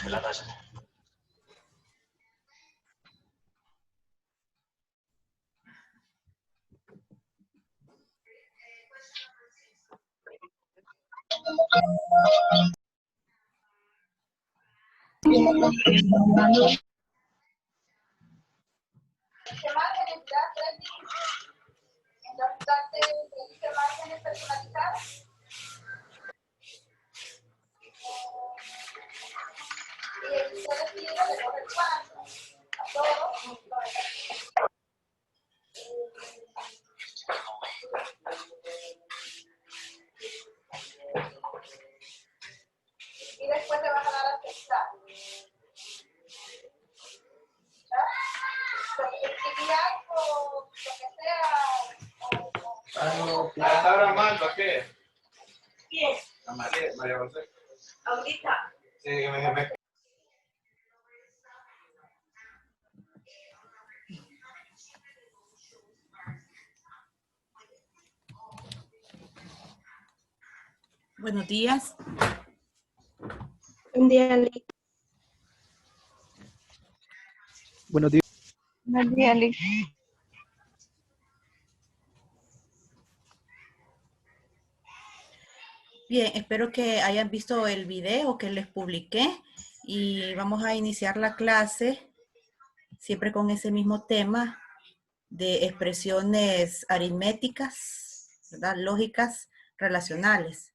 la tasa. Y después le vas a dar a aceptar. O lo que sea. ¿La está grabando qué? ¿Quién? La María José. Ahorita. Sí, me... Buenos días. Buen día, Lick. Buenos días. Buen día, Lick. Bien, espero que hayan visto el video que les publiqué y vamos a iniciar la clase siempre con ese mismo tema de expresiones aritméticas, ¿verdad? Lógicas, relacionales.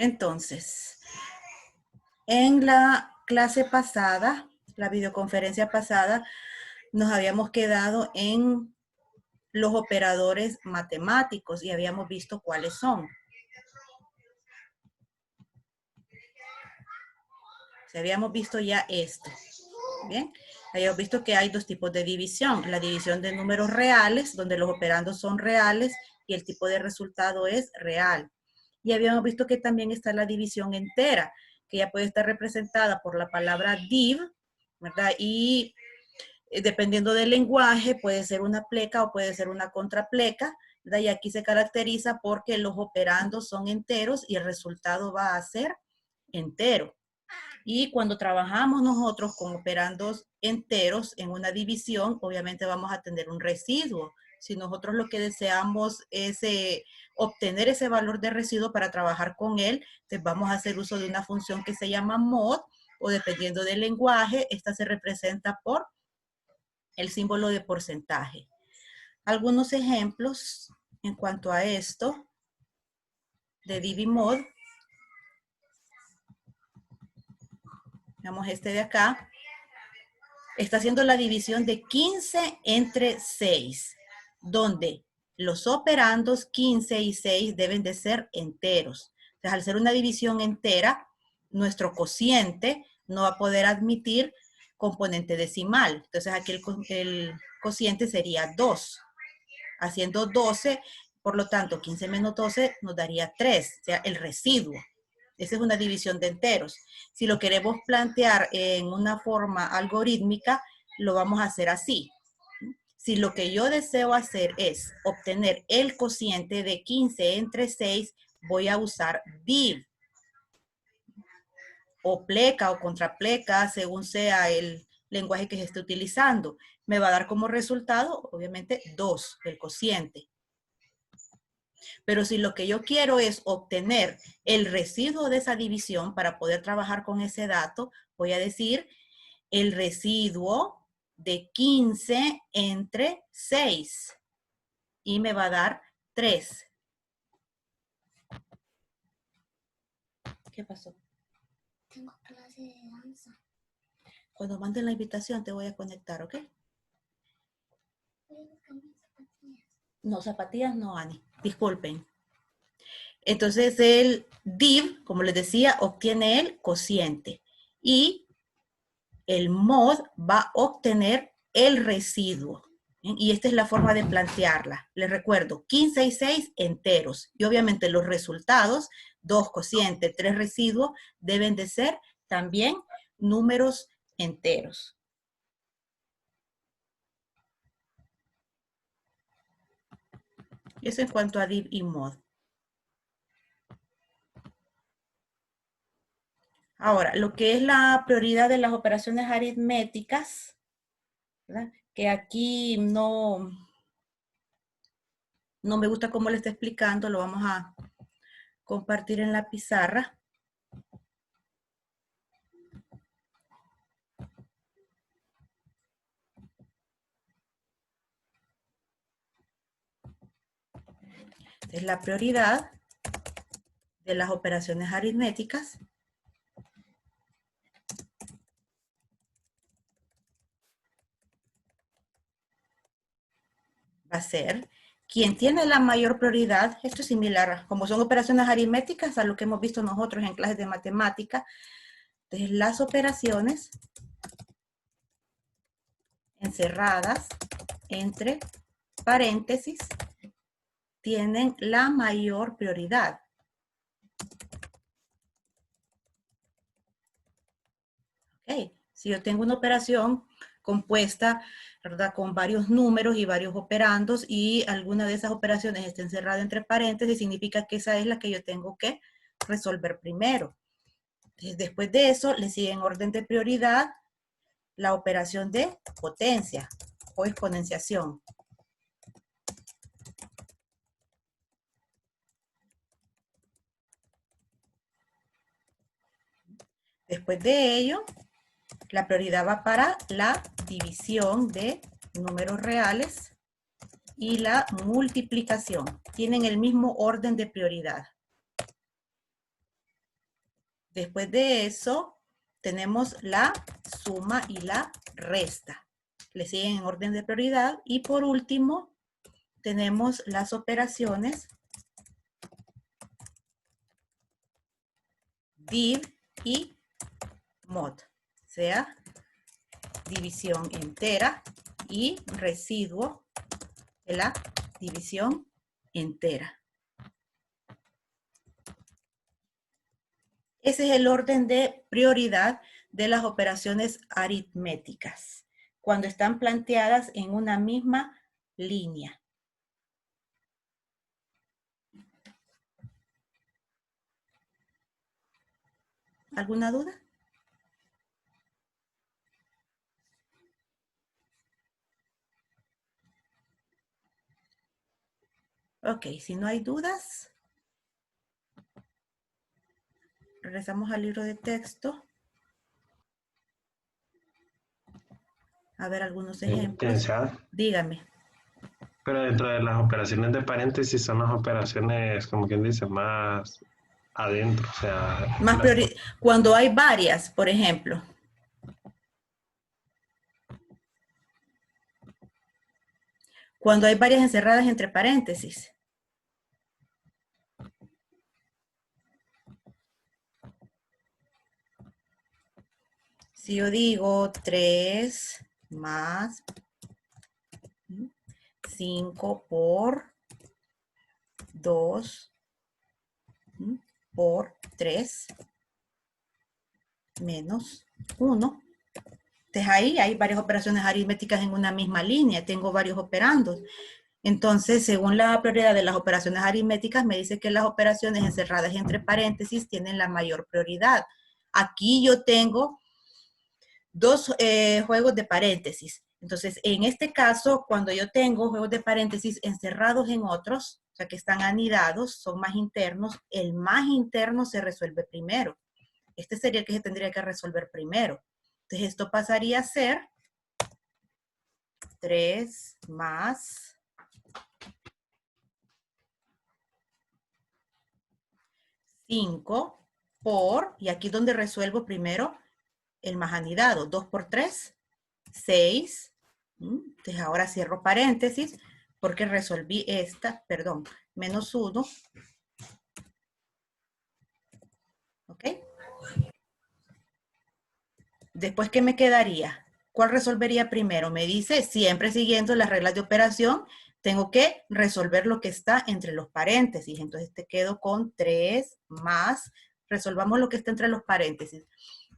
Entonces, en la clase pasada, la videoconferencia pasada, nos habíamos quedado en los operadores matemáticos y habíamos visto cuáles son. O sea, habíamos visto ya esto. Bien, habíamos visto que hay dos tipos de división. La división de números reales, donde los operandos son reales y el tipo de resultado es real. Y habíamos visto que también está la división entera, que ya puede estar representada por la palabra div, ¿verdad? Y dependiendo del lenguaje, puede ser una pleca o puede ser una contrapleca, ¿verdad? Y aquí se caracteriza porque los operandos son enteros y el resultado va a ser entero. Y cuando trabajamos nosotros con operandos enteros en una división, obviamente vamos a tener un residuo. Si nosotros lo que deseamos es obtener ese valor de residuo para trabajar con él, pues vamos a hacer uso de una función que se llama mod, o dependiendo del lenguaje, esta se representa por el símbolo de porcentaje. Algunos ejemplos en cuanto a esto de divimod. Veamos este de acá. Está haciendo la división de 15 entre 6, donde los operandos 15 y 6 deben de ser enteros. Entonces, al ser una división entera, nuestro cociente no va a poder admitir componente decimal. Entonces, aquí el cociente sería 2. Haciendo 12, por lo tanto, 15 menos 12 nos daría 3, o sea, el residuo. Esa es una división de enteros. Si lo queremos plantear en una forma algorítmica, lo vamos a hacer así. Si lo que yo deseo hacer es obtener el cociente de 15 entre 6, voy a usar div. O pleca o contrapleca, según sea el lenguaje que se esté utilizando. Me va a dar como resultado, obviamente, 2, el cociente. Pero si lo que yo quiero es obtener el residuo de esa división para poder trabajar con ese dato, voy a decir el residuo de 15 entre 6 y me va a dar 3. ¿Qué pasó? Tengo clase de danza. Cuando manden la invitación te voy a conectar, ¿ok? No, zapatillas no, Ani. Disculpen. Entonces el div, como les decía, obtiene el cociente. Y el mod va a obtener el residuo. ¿Bien? Y esta es la forma de plantearla. Les recuerdo, 15 y 6 enteros. Y obviamente los resultados 2 cociente, 3 residuo, deben de ser también números enteros. Eso en cuanto a div y mod. Ahora, lo que es la prioridad de las operaciones aritméticas, ¿verdad? Que aquí no me gusta cómo le está explicando, lo vamos a compartir en la pizarra. Es la prioridad de las operaciones aritméticas. Va a ser quien tiene la mayor prioridad. Esto es similar, como son operaciones aritméticas, a lo que hemos visto nosotros en clases de matemática. Entonces, las operaciones encerradas entre paréntesis tienen la mayor prioridad. Ok, si yo tengo una operación compuesta, ¿verdad?, con varios números y varios operandos y alguna de esas operaciones está encerrada entre paréntesis, significa que esa es la que yo tengo que resolver primero. Después de eso, le sigue en orden de prioridad la operación de potencia o exponenciación. Después de ello, la prioridad va para la división de números reales y la multiplicación. Tienen el mismo orden de prioridad. Después de eso, tenemos la suma y la resta. Le siguen en orden de prioridad. Y por último, tenemos las operaciones div y mod, o sea, división entera y residuo de la división entera. Ese es el orden de prioridad de las operaciones aritméticas, cuando están planteadas en una misma línea. ¿Alguna duda? Ok, si no hay dudas, regresamos al libro de texto. A ver algunos ejemplos. Licenciada, Dígame. pero dentro de las operaciones de paréntesis son las operaciones, como quien dice, más adentro, o sea... Cuando hay varias, por ejemplo. Cuando hay varias encerradas entre paréntesis. Si yo digo 3 más 5 por 2 por 3 menos 1. Entonces ahí hay varias operaciones aritméticas en una misma línea. Tengo varios operandos. Entonces, según la prioridad de las operaciones aritméticas, me dice que las operaciones encerradas entre paréntesis tienen la mayor prioridad. Aquí yo tengo dos juegos de paréntesis. Entonces, en este caso, cuando yo tengo juegos de paréntesis encerrados en otros, o sea, que están anidados, son más internos, el más interno se resuelve primero. Este sería el que se tendría que resolver primero. Entonces, esto pasaría a ser 3 más 5 por, y aquí donde resuelvo primero el más anidado, 2 por 3, 6. Entonces ahora cierro paréntesis porque resolví esta, perdón, menos 1. ¿Ok? Después, ¿qué me quedaría? ¿Cuál resolvería primero? Me dice, siempre siguiendo las reglas de operación, tengo que resolver lo que está entre los paréntesis. Entonces te quedo con 3 más, resolvamos lo que está entre los paréntesis,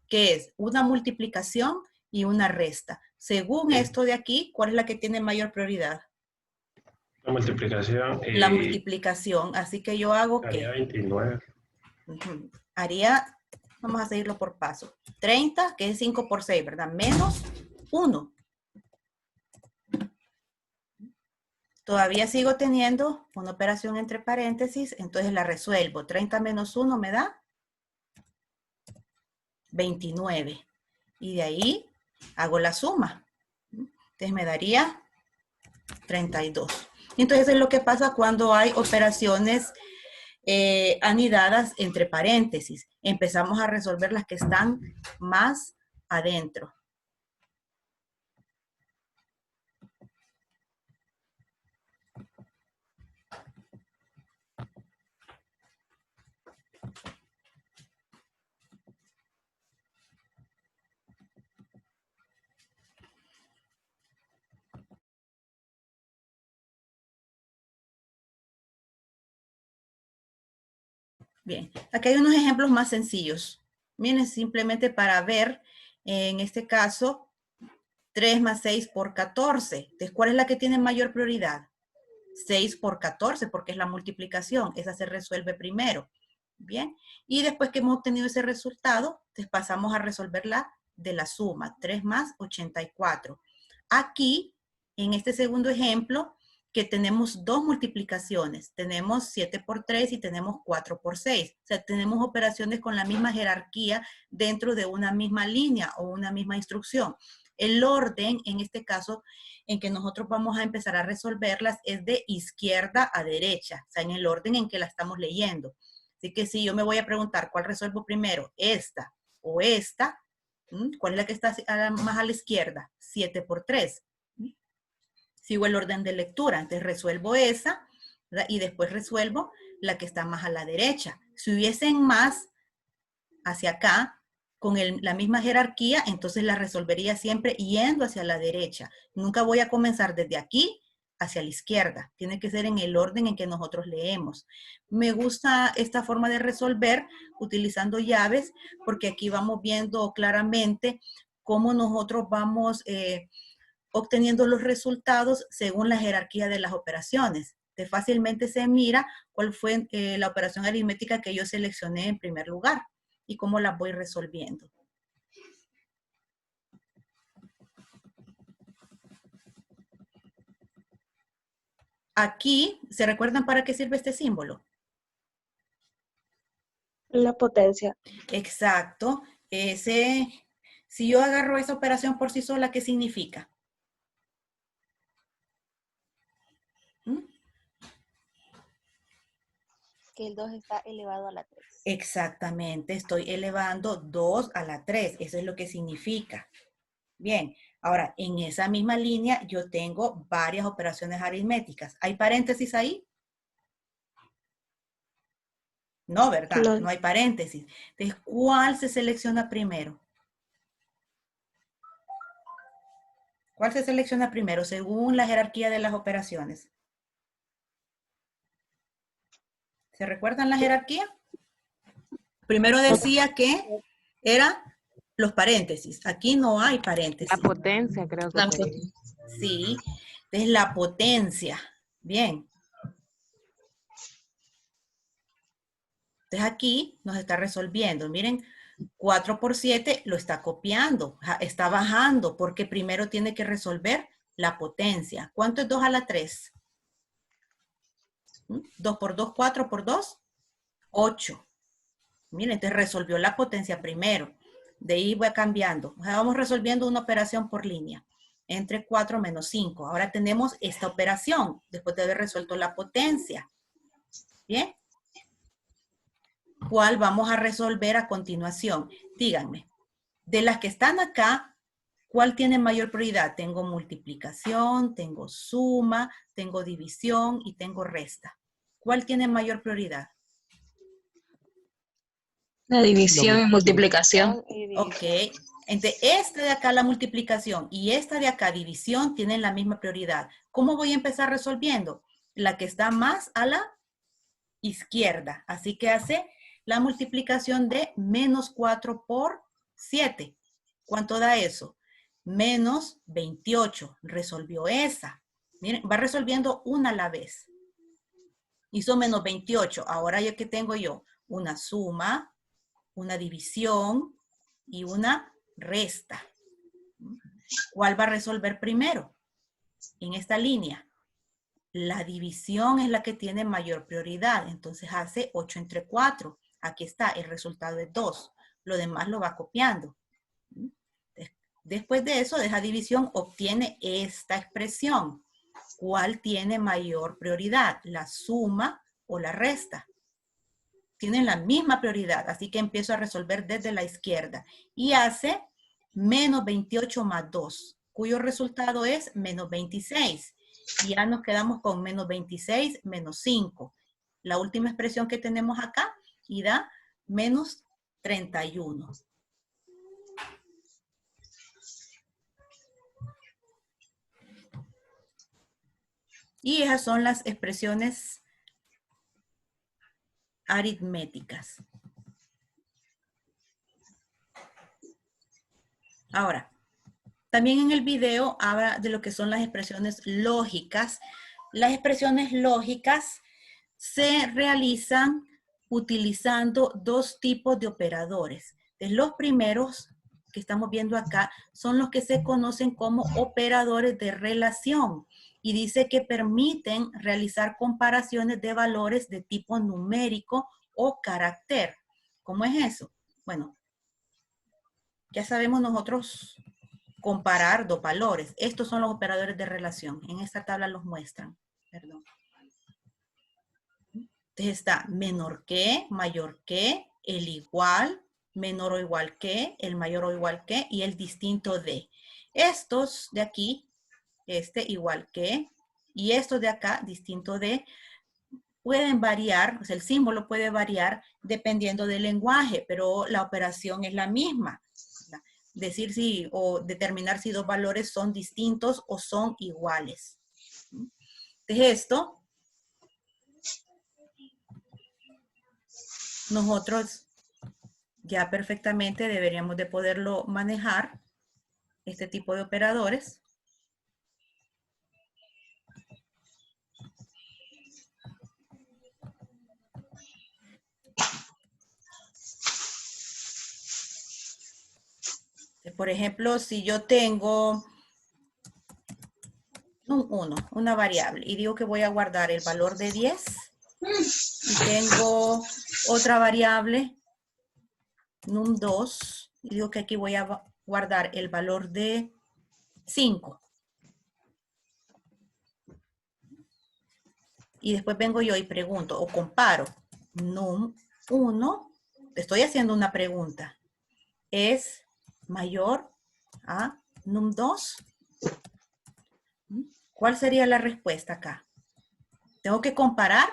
que es una multiplicación y una resta. Según esto de aquí, ¿cuál es la que tiene mayor prioridad? La multiplicación y La multiplicación. Así que yo hago haría ¿qué? 29. Haría, vamos a seguirlo por paso. 30, que es 5 por 6, ¿verdad? Menos 1. Todavía sigo teniendo una operación entre paréntesis, entonces la resuelvo. 30 menos 1 me da 29. Y de ahí hago la suma. Entonces me daría 32. Entonces es lo que pasa cuando hay operaciones anidadas entre paréntesis. Empezamos a resolver las que están más adentro. Bien, aquí hay unos ejemplos más sencillos. Miren, simplemente para ver, en este caso, 3 más 6 por 14. Entonces, ¿cuál es la que tiene mayor prioridad? 6 por 14, porque es la multiplicación. Esa se resuelve primero. Bien, y después que hemos obtenido ese resultado, entonces pasamos a resolverla de la suma. 3 más 84. Aquí, en este segundo ejemplo, que tenemos dos multiplicaciones. Tenemos 7 por 3 y tenemos 4 por 6. O sea, tenemos operaciones con la misma jerarquía dentro de una misma línea o una misma instrucción. El orden, en este caso, en que nosotros vamos a empezar a resolverlas es de izquierda a derecha, o sea, en el orden en que la estamos leyendo. Así que si yo me voy a preguntar cuál resuelvo primero, esta o esta, ¿cuál es la que está más a la izquierda? 7 por 3. Sigo el orden de lectura, entonces resuelvo esa, ¿verdad? Y después resuelvo la que está más a la derecha. Si hubiesen más hacia acá, con la misma jerarquía, entonces la resolvería siempre yendo hacia la derecha. Nunca voy a comenzar desde aquí hacia la izquierda. Tiene que ser en el orden en que nosotros leemos. Me gusta esta forma de resolver utilizando llaves, porque aquí vamos viendo claramente cómo nosotros vamos obteniendo los resultados según la jerarquía de las operaciones. Fácilmente se mira cuál fue la operación aritmética que yo seleccioné en primer lugar y cómo las voy resolviendo. Aquí, ¿se recuerdan para qué sirve este símbolo? La potencia. Exacto. Si yo agarro esa operación por sí sola, ¿qué significa? Que el 2 está elevado a la 3. Exactamente, estoy elevando 2 a la 3, eso es lo que significa. Bien, ahora en esa misma línea yo tengo varias operaciones aritméticas. ¿Hay paréntesis ahí? No, ¿verdad? No. No hay paréntesis. Entonces, ¿cuál se selecciona primero? ¿Cuál se selecciona primero según la jerarquía de las operaciones? ¿Se recuerdan la jerarquía? Primero decía que eran los paréntesis. Aquí no hay paréntesis. La potencia, creo que sería. Sí, es la potencia. Bien. Entonces aquí nos está resolviendo. Miren, 4 por 7 lo está copiando. Está bajando porque primero tiene que resolver la potencia. ¿Cuánto es 2 a la 3? 2 por 2, 4 por 2, 8. Miren, entonces resolvió la potencia primero. De ahí voy cambiando. Vamos resolviendo una operación por línea. Entre 4 menos 5. Ahora tenemos esta operación, después de haber resuelto la potencia. ¿Bien? ¿Cuál vamos a resolver a continuación? Díganme. De las que están acá, ¿cuál tiene mayor prioridad? Tengo multiplicación, tengo suma, tengo división y tengo resta. ¿Cuál tiene mayor prioridad? La división y multiplicación. Ok, Entre esta de acá, la multiplicación, y esta de acá, división, tienen la misma prioridad. ¿Cómo voy a empezar resolviendo? La que está más a la izquierda. Así que hace la multiplicación de menos 4 por 7. ¿Cuánto da eso? Menos 28. Resolvió esa. Miren, va resolviendo una a la vez. Hizo menos 28. Ahora ya que tengo yo una suma, una división y una resta. ¿Cuál va a resolver primero? En esta línea. La división es la que tiene mayor prioridad. Entonces hace 8 entre 4. Aquí está, el resultado es 2. Lo demás lo va copiando. Después de eso, de esa división, obtiene esta expresión. ¿Cuál tiene mayor prioridad? ¿La suma o la resta? Tienen la misma prioridad, así que empiezo a resolver desde la izquierda. Y hace menos 28 más 2, cuyo resultado es menos 26. Y ya nos quedamos con menos 26 menos 5. La última expresión que tenemos acá y da menos 31. Y esas son las expresiones aritméticas. Ahora, también en el video habla de lo que son las expresiones lógicas. Las expresiones lógicas se realizan utilizando dos tipos de operadores. Los primeros que estamos viendo acá son los que se conocen como operadores de relación. Y dice que permiten realizar comparaciones de valores de tipo numérico o carácter. ¿Cómo es eso? Bueno, ya sabemos nosotros comparar dos valores. Estos son los operadores de relación. En esta tabla los muestran. Perdón. Entonces está menor que, mayor que, el igual, menor o igual que, el mayor o igual que y el distinto de. Estos de aquí, este igual que, y estos de acá, distinto de, pueden variar, o sea, el símbolo puede variar dependiendo del lenguaje, pero la operación es la misma. Decir si, o determinar si dos valores son distintos o son iguales. Entonces esto, nosotros ya perfectamente deberíamos de poderlo manejar, este tipo de operadores. Por ejemplo, si yo tengo un 1, una variable, y digo que voy a guardar el valor de 10, y tengo otra variable, num2, y digo que aquí voy a guardar el valor de 5. Y después vengo yo y pregunto, o comparo, num1, estoy haciendo una pregunta, ¿es mayor a num2? ¿Cuál sería la respuesta acá? Tengo que comparar,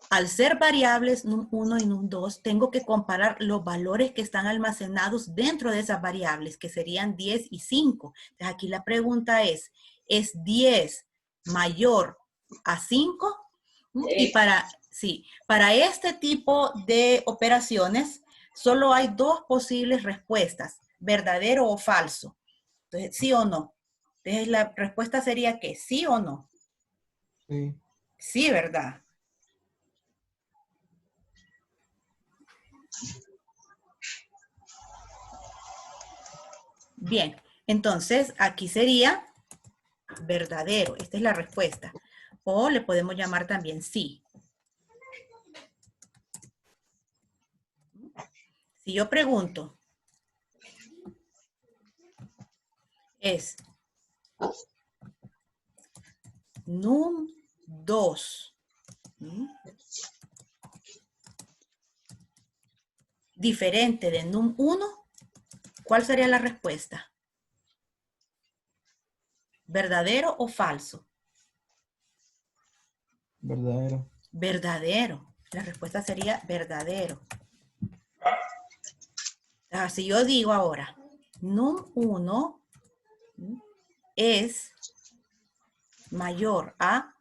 al ser variables num1 y num2, tengo que comparar los valores que están almacenados dentro de esas variables, que serían 10 y 5. Entonces aquí la pregunta ¿es 10 mayor a 5? Y para este tipo de operaciones, solo hay dos posibles respuestas, verdadero o falso. Entonces, ¿sí o no? Entonces, la respuesta sería que sí o no. Sí. Sí, ¿verdad? Bien, entonces aquí sería verdadero. Esta es la respuesta. O le podemos llamar también sí. Si yo pregunto, es num2 diferente de num1, ¿cuál sería la respuesta? ¿Verdadero o falso? Verdadero. Verdadero. La respuesta sería verdadero. Si yo digo ahora, num1 es mayor a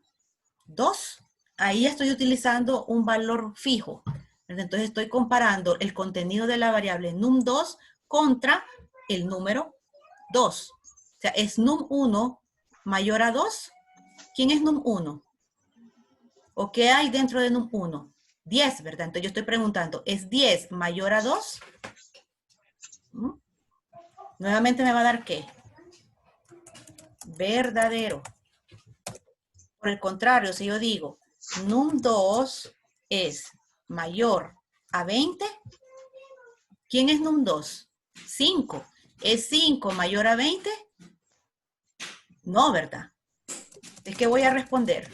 2. Ahí estoy utilizando un valor fijo. Entonces estoy comparando el contenido de la variable num2 contra el número 2. O sea, ¿es num1 mayor a 2? ¿Quién es num1? ¿O qué hay dentro de num1? 10, ¿verdad? Entonces yo estoy preguntando, ¿es 10 mayor a 2? ¿Mm? Nuevamente me va a dar ¿qué? Verdadero. Por el contrario, si yo digo num2 es mayor a 20, ¿quién es num2? 5. ¿Es 5 mayor a 20? No, ¿verdad? ¿Es que voy a responder?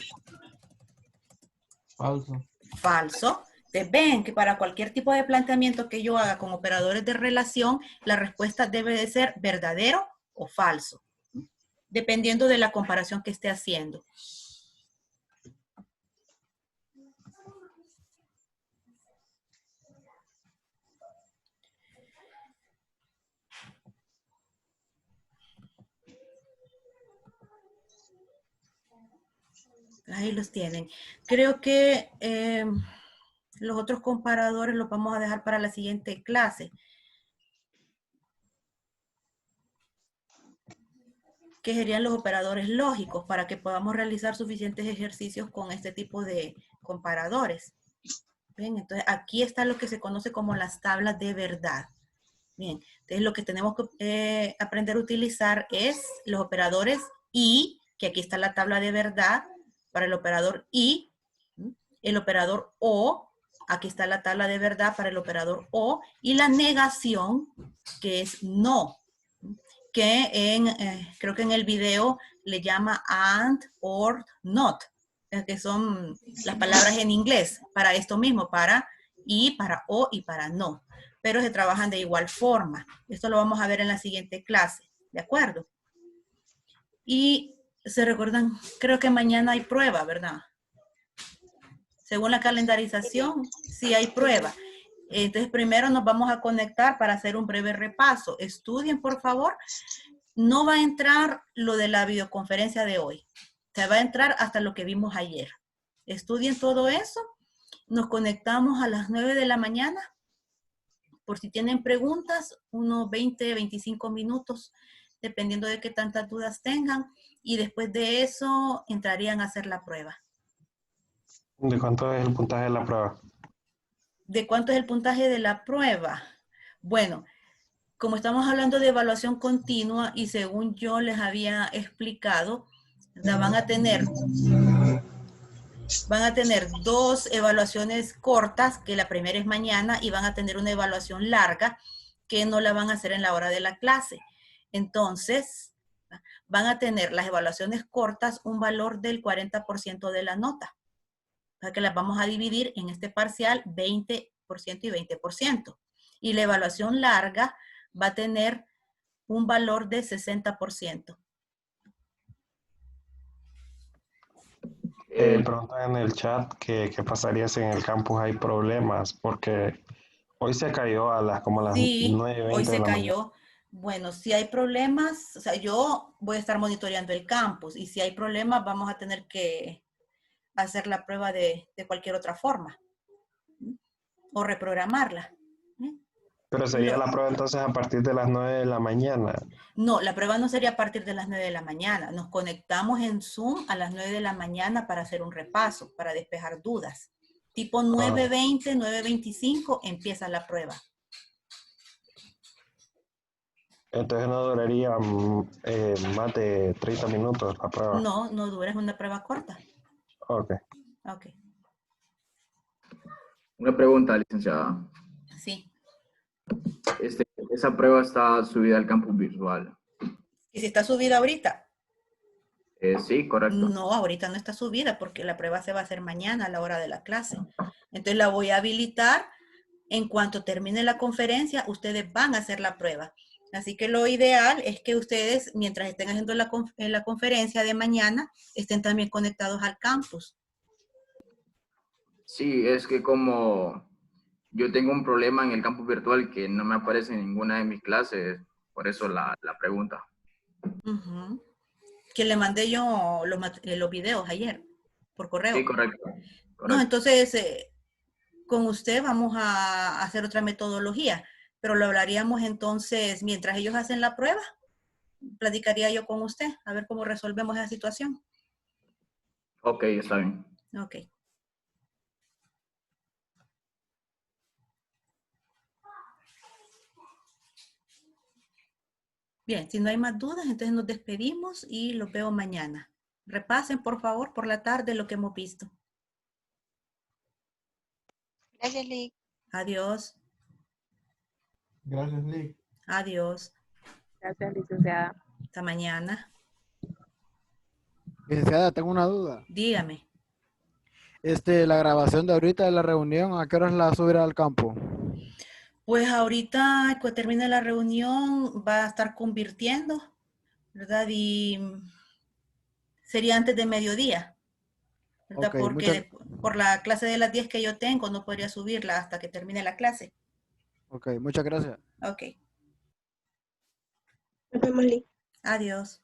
Falso. Falso. Ustedes ven que para cualquier tipo de planteamiento que yo haga con operadores de relación, la respuesta debe de ser verdadero o falso, dependiendo de la comparación que esté haciendo. Ahí los tienen. Creo que los otros comparadores los vamos a dejar para la siguiente clase. Que serían los operadores lógicos para que podamos realizar suficientes ejercicios con este tipo de comparadores. Bien, entonces aquí está lo que se conoce como las tablas de verdad. Bien, entonces lo que tenemos que aprender a utilizar es los operadores y, que aquí está la tabla de verdad para el operador y, el operador o, aquí está la tabla de verdad para el operador o, y la negación, que es no, que creo que en el video le llama and, or, not, que son las palabras en inglés para esto mismo, para y, para o y para no, pero se trabajan de igual forma. Esto lo vamos a ver en la siguiente clase, ¿de acuerdo? Y se recuerdan, creo que mañana hay prueba, ¿verdad? Según la calendarización, sí hay prueba. Entonces primero nos vamos a conectar para hacer un breve repaso. Estudien, por favor. No va a entrar lo de la videoconferencia de hoy. Se va a entrar hasta lo que vimos ayer. Estudien todo eso. Nos conectamos a las 9 de la mañana. Por si tienen preguntas, unos 20, 25 minutos, dependiendo de qué tantas dudas tengan. Y después de eso, entrarían a hacer la prueba. ¿De cuánto es el puntaje de la prueba? ¿De cuánto es el puntaje de la prueba? Bueno, como estamos hablando de evaluación continua y según yo les había explicado, van a tener 2 evaluaciones cortas, que la primera es mañana, y van a tener una evaluación larga que no la van a hacer en la hora de la clase. Entonces, van a tener las evaluaciones cortas un valor del 40% de la nota. O sea que las vamos a dividir en este parcial 20% y 20%. Y la evaluación larga va a tener un valor de 60%. Preguntan en el chat que qué pasaría si en el campus hay problemas, porque hoy se cayó como a las Sí, 9:20 hoy de se la mañana. cayó. Bueno, si hay problemas, o sea, yo voy a estar monitoreando el campus y si hay problemas vamos a tener que hacer la prueba de cualquier otra forma o reprogramarla. Pero sería la prueba entonces a partir de las 9 de la mañana. No, la prueba no sería a partir de las 9 de la mañana. Nos conectamos en Zoom a las 9 de la mañana para hacer un repaso, para despejar dudas. Tipo 9:20, 9:25 empieza la prueba. Entonces no duraría más de 30 minutos la prueba. No, no dura, es una prueba corta. Ok. Ok, Una pregunta, licenciada. sí. Esa prueba está subida al campus virtual. ¿Y si está subida ahorita? Sí, correcto. No, ahorita no está subida porque la prueba se va a hacer mañana a la hora de la clase. Entonces la voy a habilitar. En cuanto termine la conferencia, ustedes van a hacer la prueba. Así que lo ideal es que ustedes, mientras estén haciendo la conferencia de mañana, estén también conectados al campus. Sí, es que como yo tengo un problema en el campus virtual que no me aparece en ninguna de mis clases, Por eso la pregunta. Ujú. Que le mandé yo los videos ayer por correo. Sí, correcto. No, correcto. entonces con usted vamos a hacer otra metodología, pero lo hablaríamos entonces mientras ellos hacen la prueba. Platicaría yo con usted a ver cómo resolvemos esa situación. Ok, está bien. Ok. Bien, si no hay más dudas, entonces nos despedimos y los veo mañana. Repasen, por favor, por la tarde lo que hemos visto. Gracias, Lick. Adiós. Gracias, Lick. Adiós. Gracias, licenciada. Hasta mañana. Licenciada, tengo una duda. Dígame. La grabación de ahorita de la reunión, ¿a qué horas la subirá al campo? Pues ahorita que termine la reunión va a estar convirtiendo, ¿verdad? Y sería antes de mediodía, ¿verdad? Ok, Porque por la clase de las 10 que yo tengo no podría subirla hasta que termine la clase. Ok, muchas gracias. Ok. Nos vemos, Lick. Adiós.